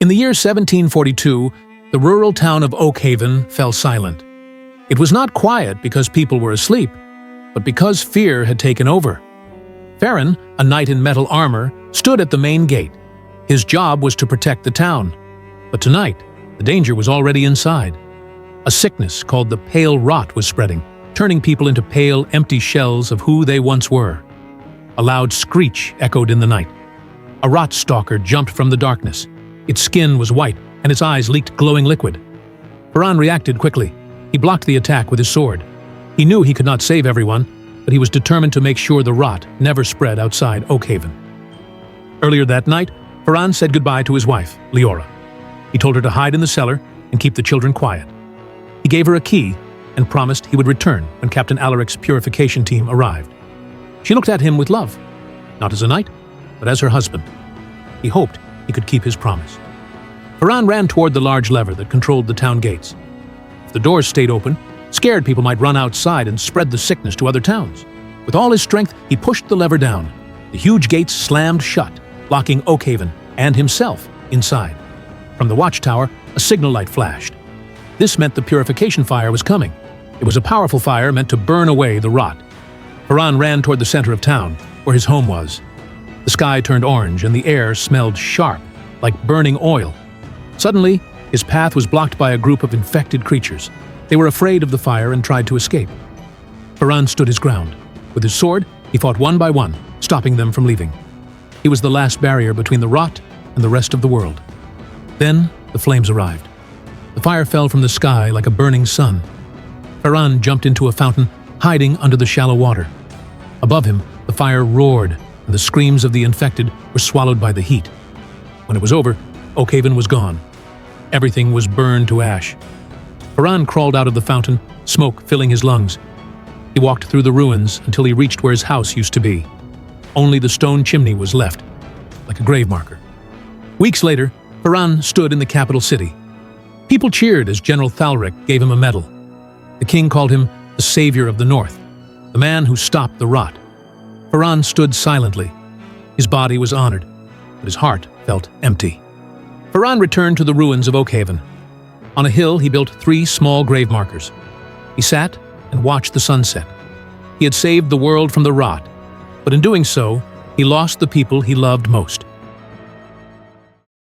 In the year 1742, the rural town of Oakhaven fell silent. It was not quiet because people were asleep, but because fear had taken over. Farron, a knight in metal armor, stood at the main gate. His job was to protect the town. But tonight, the danger was already inside. A sickness called the pale rot was spreading, turning people into pale, empty shells of who they once were. A loud screech echoed in the night. A rot stalker jumped from the darkness. Its skin was white, and its eyes leaked glowing liquid. Farron reacted quickly. He blocked the attack with his sword. He knew he could not save everyone, but he was determined to make sure the rot never spread outside Oakhaven. Earlier that night, Farron said goodbye to his wife, Leora. He told her to hide in the cellar and keep the children quiet. He gave her a key and promised he would return when Captain Alaric's purification team arrived. She looked at him with love, not as a knight, but as her husband. He hoped he could keep his promise. Farron ran toward the large lever that controlled the town gates. If the doors stayed open, scared people might run outside and spread the sickness to other towns. With all his strength, he pushed the lever down. The huge gates slammed shut, locking Oakhaven and himself inside. From the watchtower, a signal light flashed. This meant the purification fire was coming. It was a powerful fire meant to burn away the rot. Farron ran toward the center of town, where his home was. The sky turned orange and the air smelled sharp, like burning oil. Suddenly, his path was blocked by a group of infected creatures. They were afraid of the fire and tried to escape. Farron stood his ground. With his sword, he fought one by one, stopping them from leaving. He was the last barrier between the rot and the rest of the world. Then, the flames arrived. The fire fell from the sky like a burning sun. Farron jumped into a fountain, hiding under the shallow water. Above him, the fire roared, and the screams of the infected were swallowed by the heat. When it was over, Oakhaven was gone. Everything was burned to ash. Farron crawled out of the fountain, smoke filling his lungs. He walked through the ruins until he reached where his house used to be. Only the stone chimney was left, like a grave marker. Weeks later, Farron stood in the capital city. People cheered as General Thalric gave him a medal. The king called him the savior of the north, the man who stopped the rot. Farron stood silently. His body was honored, but his heart felt empty. Farron returned to the ruins of Oakhaven. On a hill, he built 3 small grave markers. He sat and watched the sunset. He had saved the world from the rot, but in doing so, he lost the people he loved most.